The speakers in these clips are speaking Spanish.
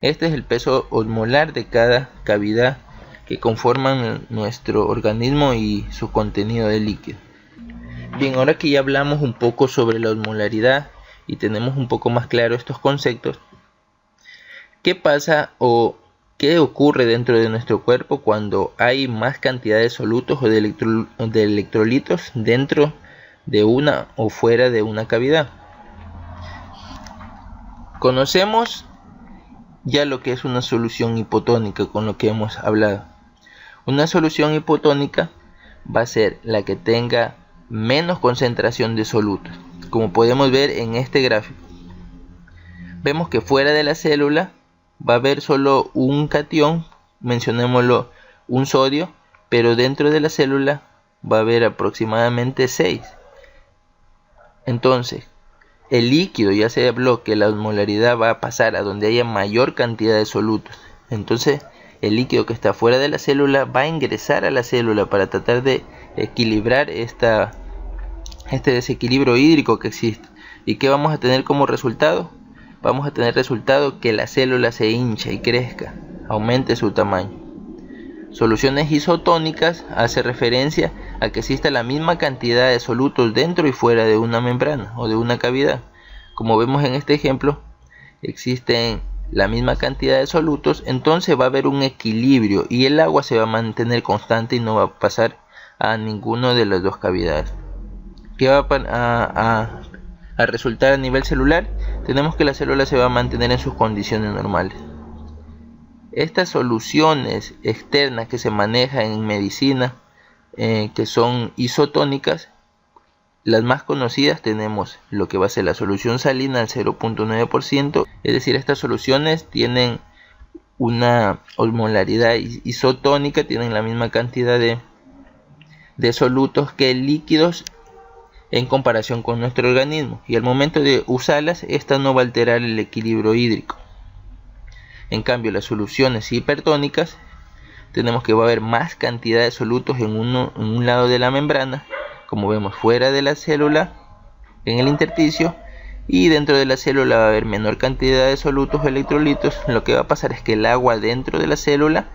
Este es el peso osmolar de cada cavidad que conforman nuestro organismo y su contenido de líquido. Bien, ahora que ya hablamos un poco sobre la osmolaridad y tenemos un poco más claro estos conceptos, ¿qué pasa o qué ocurre dentro de nuestro cuerpo cuando hay más cantidad de solutos o de electrolitos dentro de una o fuera de una cavidad? Conocemos ya lo que es una solución hipotónica, con lo que hemos hablado. Una solución hipotónica va a ser la que tenga menos concentración de solutos. Como podemos ver en este gráfico, vemos que fuera de la célula va a haber solo un catión, mencionémoslo un sodio, pero dentro de la célula va a haber aproximadamente 6. Entonces, el líquido, ya se habló que la osmolaridad va a pasar a donde haya mayor cantidad de solutos. Entonces, el líquido que está fuera de la célula va a ingresar a la célula para tratar de equilibrar este desequilibrio hídrico que existe. ¿Y qué vamos a tener como resultado? Vamos a tener resultado que la célula se hincha y crezca, aumente su tamaño. Soluciones isotónicas hace referencia a que exista la misma cantidad de solutos dentro y fuera de una membrana o de una cavidad. Como vemos en este ejemplo, existen la misma cantidad de solutos, entonces va a haber un equilibrio y el agua se va a mantener constante y no va a pasar a ninguna de las dos cavidades. ¿Qué va a resultar a nivel celular? Tenemos que la célula se va a mantener en sus condiciones normales. Estas soluciones externas que se manejan en medicina, que son isotónicas, las más conocidas tenemos lo que va a ser la solución salina al 0.9%, es decir, estas soluciones tienen una osmolaridad isotónica, tienen la misma cantidad de solutos que líquidos en comparación con nuestro organismo, y al momento de usarlas, esta no va a alterar el equilibrio hídrico. En cambio, las soluciones hipertónicas, tenemos que va a haber más cantidad de solutos en un lado de la membrana, como vemos fuera de la célula, en el intersticio, y dentro de la célula va a haber menor cantidad de solutos o electrolitos. Lo que va a pasar es que el agua dentro de la célula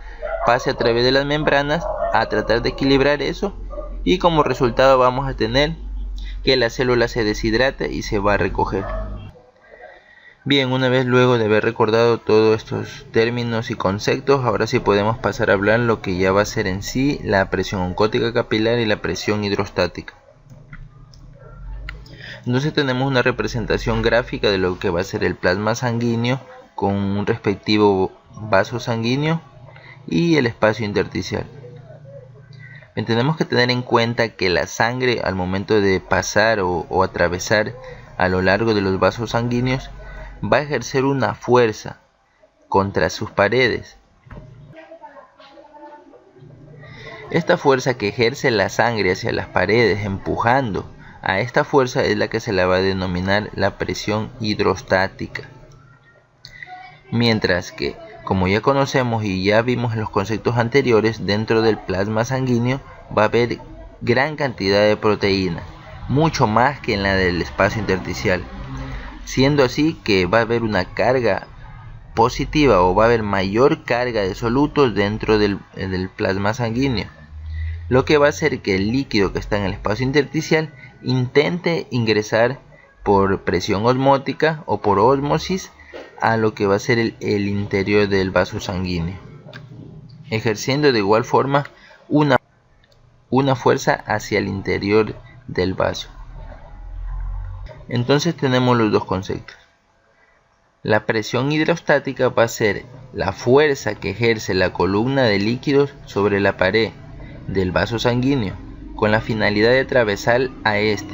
pase a través de las membranas a tratar de equilibrar eso, y como resultado vamos a tener que la célula se deshidrata y se va a recoger. Bien, una vez luego de haber recordado todos estos términos y conceptos, ahora sí podemos pasar a hablar lo que ya va a ser en sí la presión oncótica capilar y la presión hidrostática. Entonces tenemos una representación gráfica de lo que va a ser el plasma sanguíneo con un respectivo vaso sanguíneo y el espacio intersticial. Tenemos que tener en cuenta que la sangre, al momento de pasar o atravesar a lo largo de los vasos sanguíneos, va a ejercer una fuerza contra sus paredes. Esta fuerza que ejerce la sangre hacia las paredes, empujando a esta fuerza, es la que se la va a denominar la presión hidrostática. Mientras que, como ya conocemos y ya vimos en los conceptos anteriores, dentro del plasma sanguíneo va a haber gran cantidad de proteína, mucho más que en la del espacio intersticial, siendo así que va a haber una carga positiva o va a haber mayor carga de solutos dentro del plasma sanguíneo, lo que va a hacer que el líquido que está en el espacio intersticial intente ingresar por presión osmótica o por ósmosis a lo que va a ser el interior del vaso sanguíneo, ejerciendo de igual forma una fuerza hacia el interior del vaso. Entonces tenemos los dos conceptos. La presión hidrostática va a ser la fuerza que ejerce la columna de líquidos sobre la pared del vaso sanguíneo con la finalidad de atravesar a este,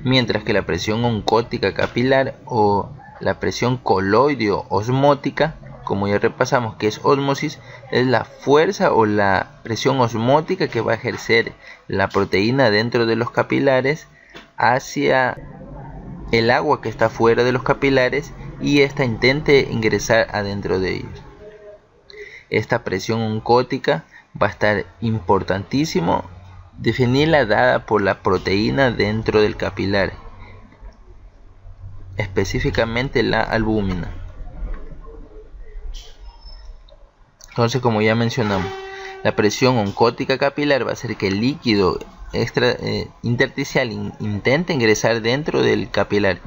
mientras que la presión oncótica capilar o la presión coloideo osmótica, como ya repasamos que es ósmosis, es la fuerza o la presión osmótica que va a ejercer la proteína dentro de los capilares hacia el agua que está fuera de los capilares y ésta intente ingresar adentro de ellos. Esta presión oncótica va a estar importantísimo definirla dada por la proteína dentro del capilar, específicamente la albúmina. Entonces, como ya mencionamos, la presión oncótica capilar va a hacer que el líquido intersticial intente ingresar dentro del capilar,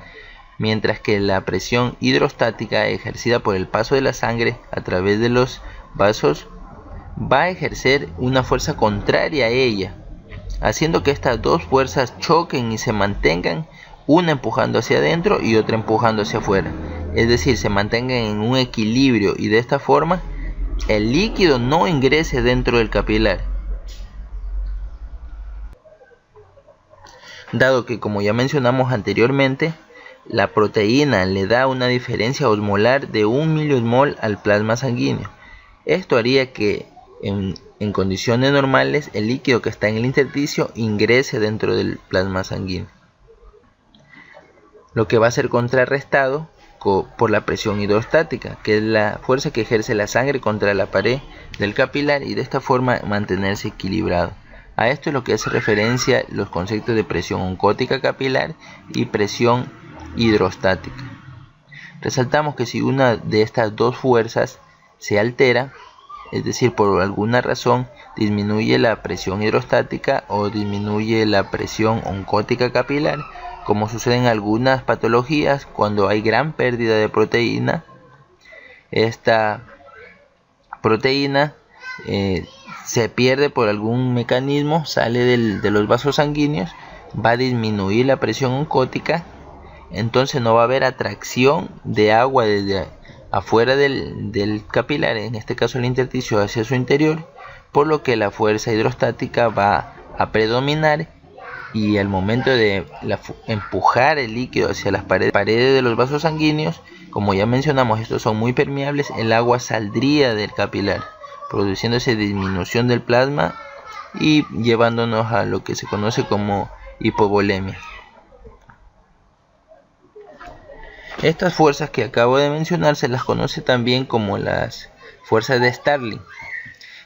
mientras que la presión hidrostática ejercida por el paso de la sangre a través de los vasos va a ejercer una fuerza contraria a ella, haciendo que estas dos fuerzas choquen y se mantengan, una empujando hacia adentro y otra empujando hacia afuera, es decir, se mantengan en un equilibrio, y de esta forma el líquido no ingrese dentro del capilar. Dado que, como ya mencionamos anteriormente, la proteína le da una diferencia osmolar de 1 miliosmol al plasma sanguíneo, esto haría que en condiciones normales el líquido que está en el intersticio ingrese dentro del plasma sanguíneo, lo que va a ser contrarrestado por la presión hidrostática, que es la fuerza que ejerce la sangre contra la pared del capilar, y de esta forma mantenerse equilibrado. A esto es lo que hace referencia los conceptos de presión oncótica capilar y presión hidrostática. Resaltamos que si una de estas dos fuerzas se altera, es decir, por alguna razón disminuye la presión hidrostática o disminuye la presión oncótica capilar, como sucede en algunas patologías cuando hay gran pérdida de proteína, esta proteína se pierde por algún mecanismo, sale de los vasos sanguíneos, va a disminuir la presión oncótica, entonces no va a haber atracción de agua desde afuera del capilar, en este caso el intersticio, hacia su interior, por lo que la fuerza hidrostática va a predominar, y al momento de empujar el líquido hacia las paredes de los vasos sanguíneos, como ya mencionamos, estos son muy permeables, el agua saldría del capilar, produciéndose disminución del plasma y llevándonos a lo que se conoce como hipovolemia. Estas fuerzas que acabo de mencionar se las conoce también como las fuerzas de Starling,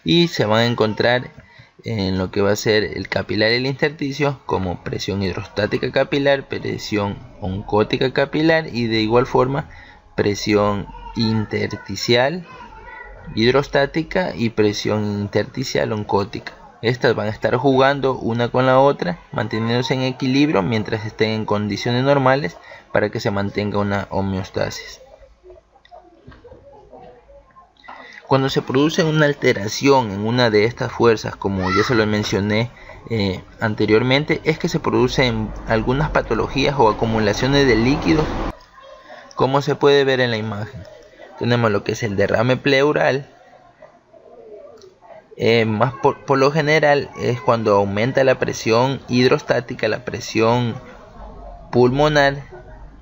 y se van a encontrar en lo que va a ser el capilar y el intersticio como presión hidrostática capilar, presión oncótica capilar, y de igual forma presión intersticial hidrostática y presión intersticial oncótica. Estas van a estar jugando una con la otra, manteniéndose en equilibrio mientras estén en condiciones normales, para que se mantenga una homeostasis. Cuando se produce una alteración en una de estas fuerzas, como ya se lo mencioné anteriormente, es que se producen algunas patologías o acumulaciones de líquidos, como se puede ver en la imagen. Tenemos lo que es el derrame pleural. Más por lo general es cuando aumenta la presión hidrostática, la presión pulmonar.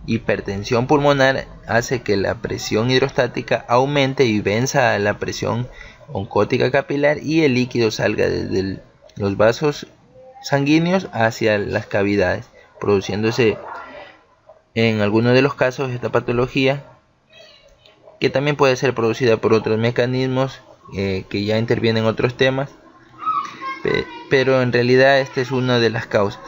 Hipertensión pulmonar hace que la presión hidrostática aumente y venza a la presión oncótica capilar, y el líquido salga desde los vasos sanguíneos hacia las cavidades, produciéndose en algunos de los casos esta patología, que también puede ser producida por otros mecanismos que ya intervienen en otros temas, pero en realidad esta es una de las causas.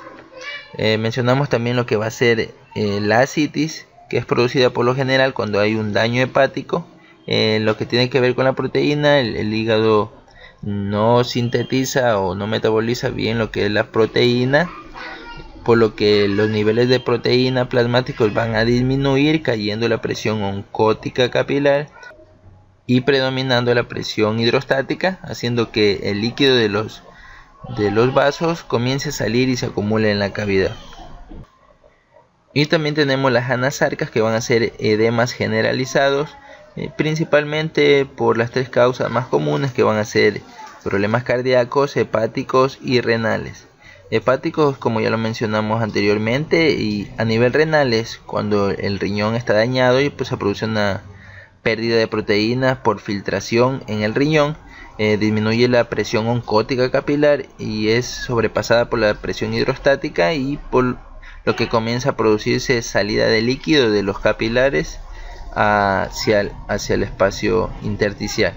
Mencionamos también lo que va a ser la ascitis, que es producida por lo general cuando hay un daño hepático. Lo que tiene que ver con la proteína, el hígado no sintetiza o no metaboliza bien lo que es la proteína, por lo que los niveles de proteína plasmáticos van a disminuir, cayendo la presión oncótica capilar y predominando la presión hidrostática, haciendo que el líquido de los vasos comience a salir y se acumule en la cavidad. Y también tenemos las anasarcas, que van a ser edemas generalizados, principalmente por las tres causas más comunes, que van a ser problemas cardíacos, hepáticos y renales. Hepáticos, como ya lo mencionamos anteriormente, y a nivel renal es cuando el riñón está dañado y pues se produce una pérdida de proteínas por filtración en el riñón. Disminuye la presión oncótica capilar y es sobrepasada por la presión hidrostática, y por lo que comienza a producirse salida de líquido de los capilares hacia el espacio intersticial.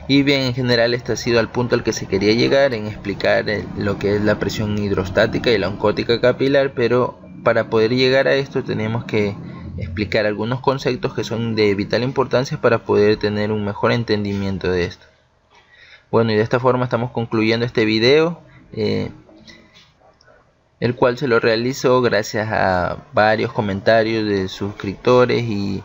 Y bien, en general este ha sido el punto al que se quería llegar en explicar lo que es la presión hidrostática y la oncótica capilar, pero para poder llegar a esto tenemos que explicar algunos conceptos que son de vital importancia para poder tener un mejor entendimiento de esto. Bueno, y de esta forma estamos concluyendo este video, el cual se lo realizo gracias a varios comentarios de suscriptores y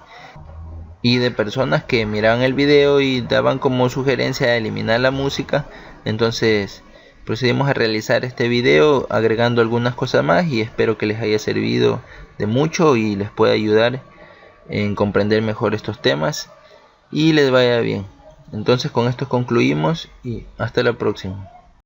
de personas que miraban el video y daban como sugerencia eliminar la música. Entonces procedimos a realizar este video agregando algunas cosas más, y espero que les haya servido de mucho y les pueda ayudar en comprender mejor estos temas y les vaya bien. Entonces con esto concluimos y hasta la próxima.